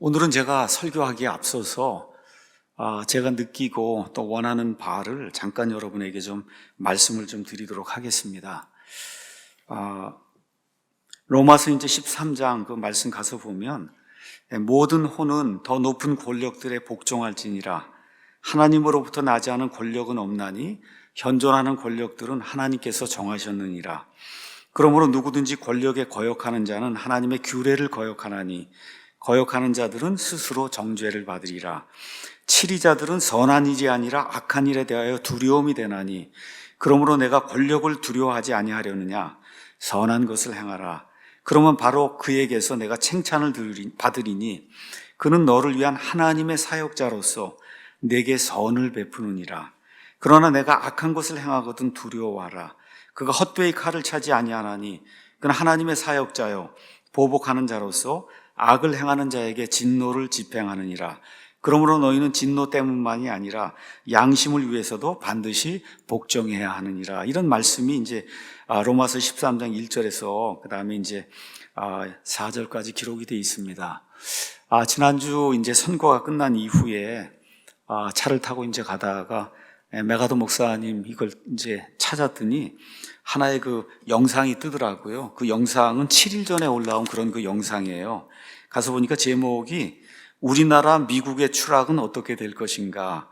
오늘은 제가 설교하기에 앞서서 제가 느끼고 또 원하는 바를 잠깐 여러분에게 좀 말씀을 좀 드리도록 하겠습니다. 로마서 이제 13장 그 말씀 가서 보면 모든 혼은 더 높은 권력들에 복종할지니라. 하나님으로부터 나지 않은 권력은 없나니 현존하는 권력들은 하나님께서 정하셨느니라. 그러므로 누구든지 권력에 거역하는 자는 하나님의 규례를 거역하나니 거역하는 자들은 스스로 정죄를 받으리라. 치리자들은 선한 일이 아니라 악한 일에 대하여 두려움이 되나니 그러므로 내가 권력을 두려워하지 아니하려느냐. 선한 것을 행하라. 그러면 바로 그에게서 내가 칭찬을 받으리니 그는 너를 위한 하나님의 사역자로서 내게 선을 베푸느니라. 그러나 내가 악한 것을 행하거든 두려워하라. 그가 헛되이 칼을 차지 아니하나니 그는 하나님의 사역자요 보복하는 자로서 악을 행하는 자에게 진노를 집행하느니라. 그러므로 너희는 진노 때문만이 아니라 양심을 위해서도 반드시 복종해야 하느니라. 이런 말씀이 이제 로마서 13장 1절에서 그 다음에 이제 4절까지 기록이 되어 있습니다. 지난주 이제 선거가 끝난 이후에 차를 타고 이제 가다가 메가더 목사님 이걸 이제 찾았더니 하나의 그 영상이 뜨더라고요. 그 영상은 7일 전에 올라온 그런 그 영상이에요. 가서 보니까 제목이 우리나라 미국의 추락은 어떻게 될 것인가.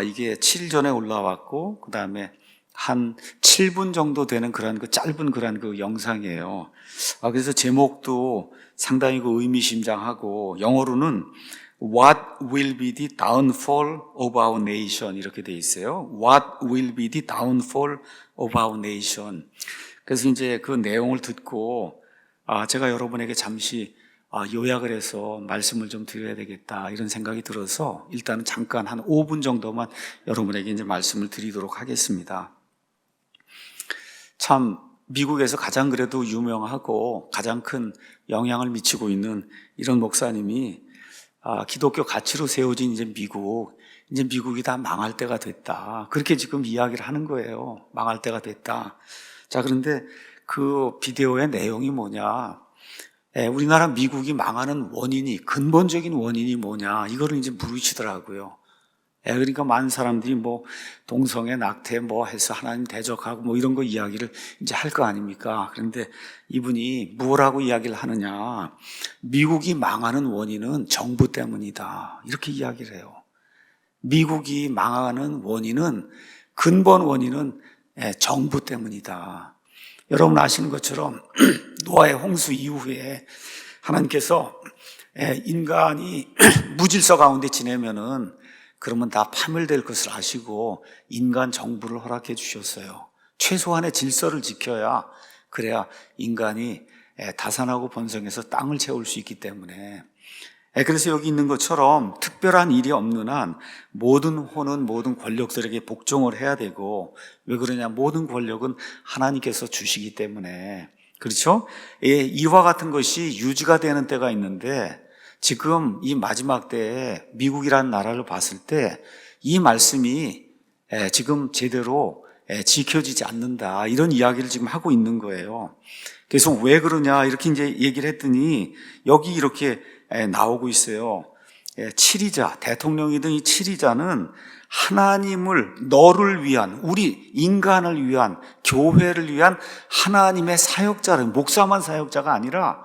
이게 7일 전에 올라왔고 그 다음에 한 7분 정도 되는 그런 그 짧은 그런 그 영상이에요. 그래서 제목도 상당히 그 의미심장하고 영어로는 What will be the downfall of our nation? 이렇게 돼 있어요. What will be the downfall of our nation? 그래서 이제 그 내용을 듣고 제가 여러분에게 잠시 요약을 해서 말씀을 좀 드려야 되겠다 이런 생각이 들어서 일단은 잠깐 한 5분 정도만 여러분에게 이제 말씀을 드리도록 하겠습니다. 참 미국에서 가장 그래도 유명하고 가장 큰 영향을 미치고 있는 이런 목사님이 기독교 가치로 세워진 이제 미국이 다 망할 때가 됐다. 그렇게 지금 이야기를 하는 거예요. 망할 때가 됐다. 자, 그런데 그 비디오의 내용이 뭐냐? 우리나라 미국이 망하는 원인이, 근본적인 원인이 뭐냐? 이거를 이제 물으시더라고요. 그러니까 많은 사람들이 뭐 동성애, 낙태 뭐 해서 하나님 대적하고 뭐 이런 거 이야기를 이제 할 거 아닙니까? 그런데 이분이 뭐라고 이야기를 하느냐? 미국이 망하는 원인은 정부 때문이다. 이렇게 이야기를 해요. 미국이 망하는 원인은 근본 원인은 정부 때문이다. 여러분 아시는 것처럼 노아의 홍수 이후에 하나님께서 인간이 무질서 가운데 지내면은 그러면 다 파멸될 것을 아시고 인간 정부를 허락해 주셨어요. 최소한의 질서를 지켜야 그래야 인간이 다산하고 번성해서 땅을 채울 수 있기 때문에 그래서 여기 있는 것처럼 특별한 일이 없는 한 모든 혼은 모든 권력들에게 복종을 해야 되고 왜 그러냐 모든 권력은 하나님께서 주시기 때문에 그렇죠? 이와 같은 것이 유지가 되는 때가 있는데 지금 이 마지막 때에 미국이라는 나라를 봤을 때 이 말씀이 지금 제대로 지켜지지 않는다 이런 이야기를 지금 하고 있는 거예요. 그래서 왜 그러냐 이렇게 이제 얘기를 했더니 여기 이렇게 나오고 있어요. 치리자, 대통령이든 이 치리자는 하나님을 너를 위한 우리 인간을 위한 교회를 위한 하나님의 사역자를 목사만 사역자가 아니라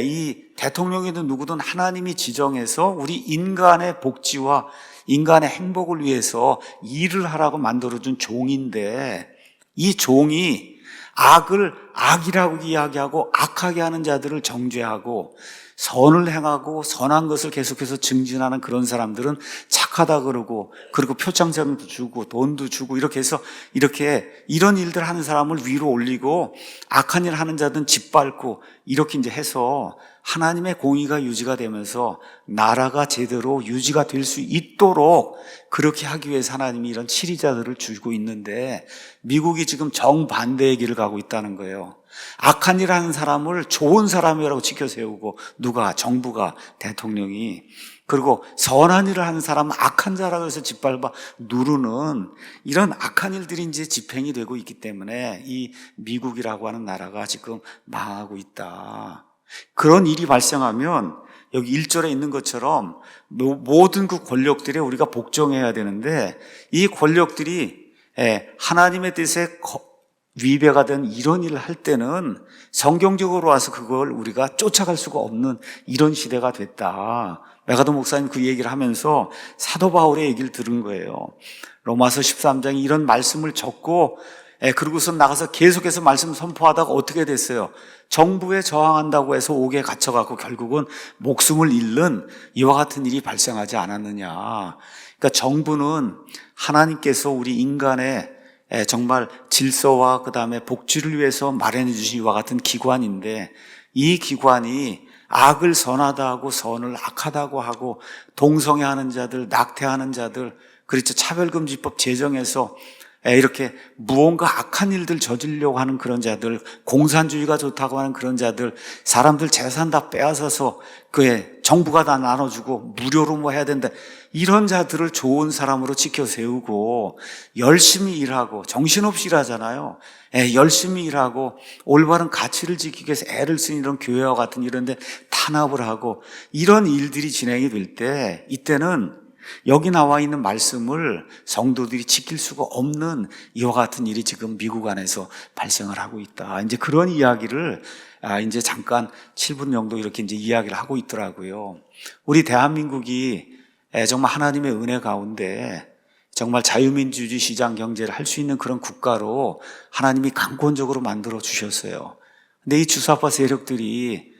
이 대통령이든 누구든 하나님이 지정해서 우리 인간의 복지와 인간의 행복을 위해서 일을 하라고 만들어준 종인데 이 종이 악을 악이라고 이야기하고 악하게 하는 자들을 정죄하고 선을 행하고 선한 것을 계속해서 증진하는 그런 사람들은 착하다 그러고 그리고 표창장도 주고 돈도 주고 이렇게 해서 이렇게 이런 일들 하는 사람을 위로 올리고 악한 일 하는 자들은 짓밟고 이렇게 이제 해서 하나님의 공의가 유지가 되면서 나라가 제대로 유지가 될 수 있도록 그렇게 하기 위해서 하나님이 이런 치리자들을 주고 있는데 미국이 지금 정반대의 길을 가고 있다는 거예요. 악한 일 하는 사람을 좋은 사람이라고 지켜세우고 누가? 정부가, 대통령이. 그리고 선한 일을 하는 사람은 악한 자라고 해서 짓밟아 누르는 이런 악한 일들이 이제 집행이 되고 있기 때문에 이 미국이라고 하는 나라가 지금 망하고 있다. 그런 일이 발생하면 여기 1절에 있는 것처럼 모든 그 권력들에 우리가 복종해야 되는데, 이 권력들이 하나님의 뜻에 위배가 된 이런 일을 할 때는 성경적으로 와서 그걸 우리가 쫓아갈 수가 없는 이런 시대가 됐다. 메가더 목사님 그 얘기를 하면서 사도 바울의 얘기를 들은 거예요. 로마서 13장에 이런 말씀을 적고 그러고서 나가서 계속해서 말씀 선포하다가 어떻게 됐어요? 정부에 저항한다고 해서 옥에 갇혀갖고 결국은 목숨을 잃는 이와 같은 일이 발생하지 않았느냐. 그러니까 정부는 하나님께서 우리 인간의 정말 질서와 그 다음에 복지를 위해서 마련해 주신 이와 같은 기관인데, 이 기관이 악을 선하다 하고 선을 악하다고 하고 동성애하는 자들, 낙태하는 자들, 그렇죠, 차별금지법 제정해서 이렇게 무언가 악한 일들 저지르려고 하는 그런 자들, 공산주의가 좋다고 하는 그런 자들, 사람들 재산 다 빼앗아서 정부가 다 나눠주고 무료로 뭐 해야 된다, 이런 자들을 좋은 사람으로 지켜 세우고 열심히 일하고, 정신없이 일하잖아요. 열심히 일하고 올바른 가치를 지키기 위해서 애를 쓰는 이런 교회와 같은 이런데 탄압을 하고 이런 일들이 진행이 될 때, 이때는 여기 나와 있는 말씀을 성도들이 지킬 수가 없는 이와 같은 일이 지금 미국 안에서 발생을 하고 있다. 이제 그런 이야기를 이제 잠깐 7분 정도 이렇게 이제 이야기를 하고 있더라고요. 우리 대한민국이 정말 하나님의 은혜 가운데 정말 자유민주주의 시장 경제를 할 수 있는 그런 국가로 하나님이 강권적으로 만들어 주셨어요. 근데 이 주사파 세력들이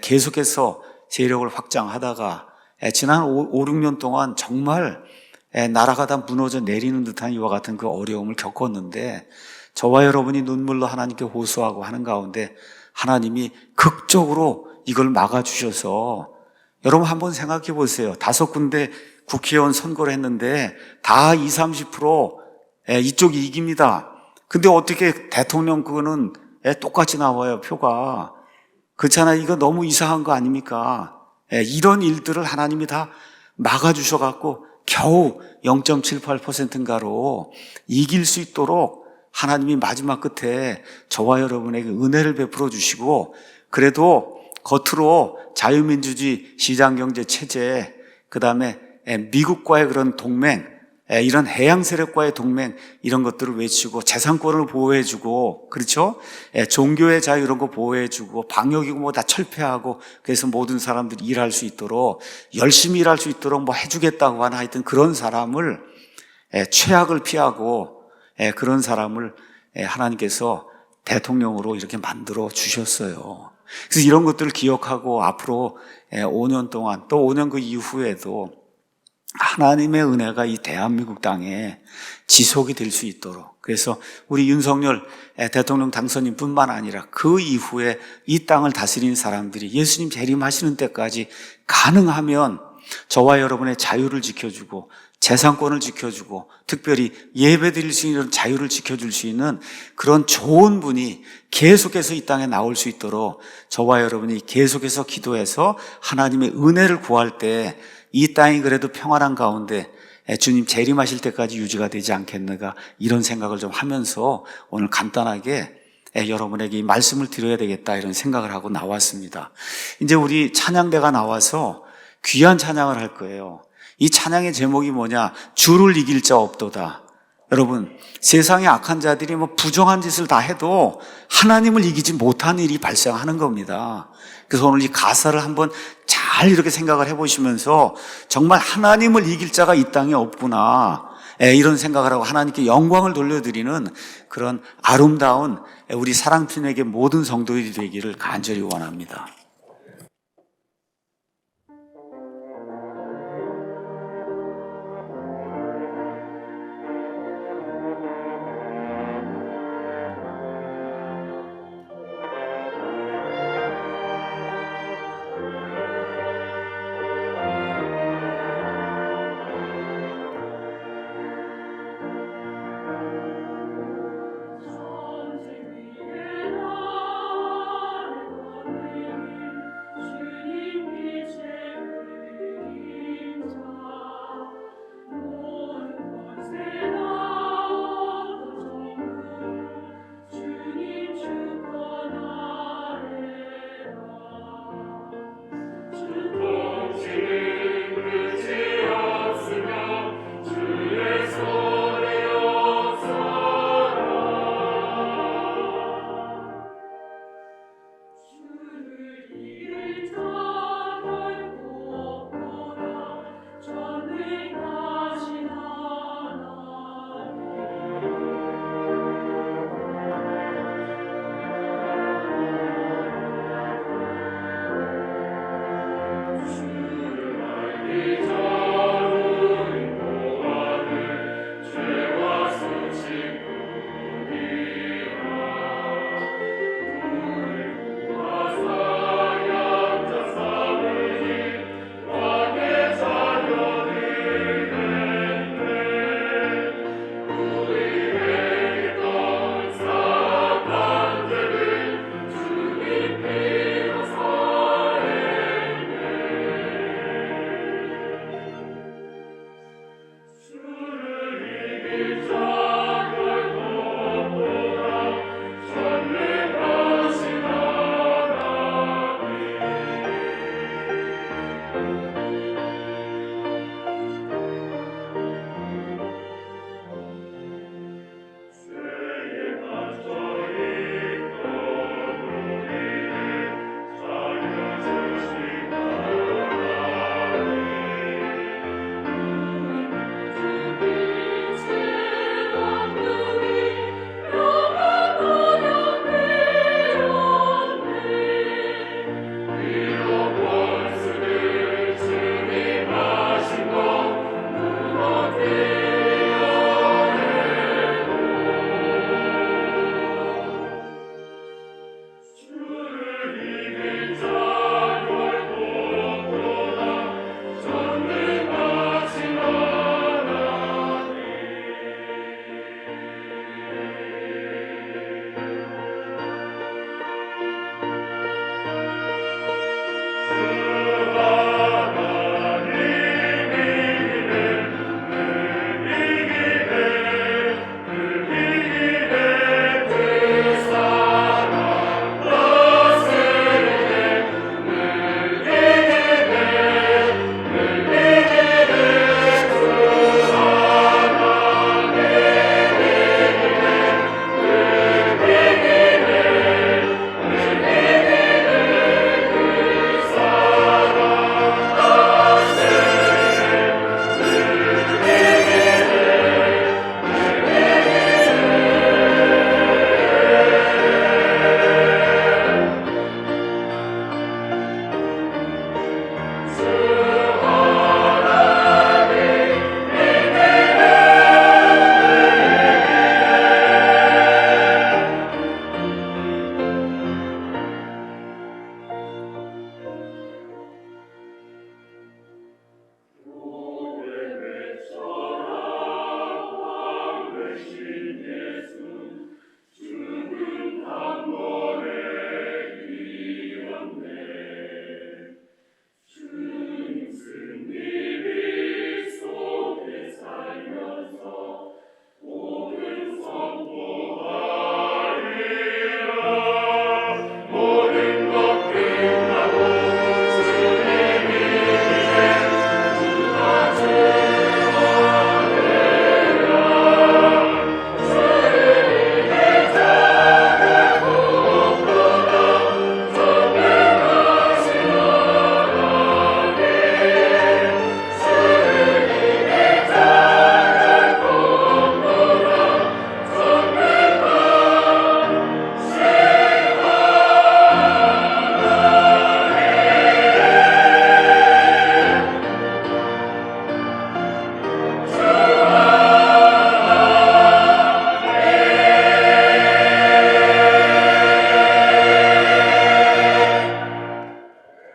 계속해서 세력을 확장하다가 지난 5, 6년 동안 정말 나라가 다 무너져 내리는 듯한 이와 같은 그 어려움을 겪었는데, 저와 여러분이 눈물로 하나님께 호소하고 하는 가운데 하나님이 극적으로 이걸 막아주셔서, 여러분 한번 생각해 보세요. 5군데 국회의원 선거를 했는데 다 20, 30% 이쪽이 이깁니다. 근데 어떻게 대통령 그거는 똑같이 나와요, 표가. 그렇잖아요. 이거 너무 이상한 거 아닙니까? 이런 일들을 하나님이 다 막아주셔갖고 겨우 0.78%인가로 이길 수 있도록 하나님이 마지막 끝에 저와 여러분에게 은혜를 베풀어 주시고, 그래도 겉으로 자유민주주의 시장경제 체제, 그 다음에 미국과의 그런 동맹, 이런 해양 세력과의 동맹, 이런 것들을 외치고 재산권을 보호해주고, 그렇죠? 종교의 자유 이런 거 보호해주고 방역이고 뭐 다 철폐하고, 그래서 모든 사람들이 일할 수 있도록 열심히 일할 수 있도록 뭐 해주겠다고 하는, 하여튼 그런 사람을, 최악을 피하고 그런 사람을 하나님께서 대통령으로 이렇게 만들어 주셨어요. 그래서 이런 것들을 기억하고 앞으로 5년 동안, 또 5년 그 이후에도 하나님의 은혜가 이 대한민국 땅에 지속이 될 수 있도록, 그래서 우리 윤석열 대통령 당선인뿐만 아니라 그 이후에 이 땅을 다스리는 사람들이 예수님 재림하시는 때까지 가능하면 저와 여러분의 자유를 지켜주고 재산권을 지켜주고 특별히 예배드릴 수 있는 자유를 지켜줄 수 있는 그런 좋은 분이 계속해서 이 땅에 나올 수 있도록 저와 여러분이 계속해서 기도해서 하나님의 은혜를 구할 때 이 땅이 그래도 평안한 가운데 주님 재림하실 때까지 유지가 되지 않겠는가, 이런 생각을 좀 하면서 오늘 간단하게 여러분에게 이 말씀을 드려야 되겠다, 이런 생각을 하고 나왔습니다. 이제 우리 찬양대가 나와서 귀한 찬양을 할 거예요. 이 찬양의 제목이 뭐냐? 주를 이길 자 없도다. 여러분, 세상의 악한 자들이 뭐 부정한 짓을 다 해도 하나님을 이기지 못하는 일이 발생하는 겁니다. 그래서 오늘 이 가사를 한번 잘 이렇게 생각을 해보시면서 정말 하나님을 이길 자가 이 땅에 없구나, 이런 생각을 하고 하나님께 영광을 돌려드리는 그런 아름다운 우리 사랑팀에게 모든 성도들이 되기를 간절히 원합니다.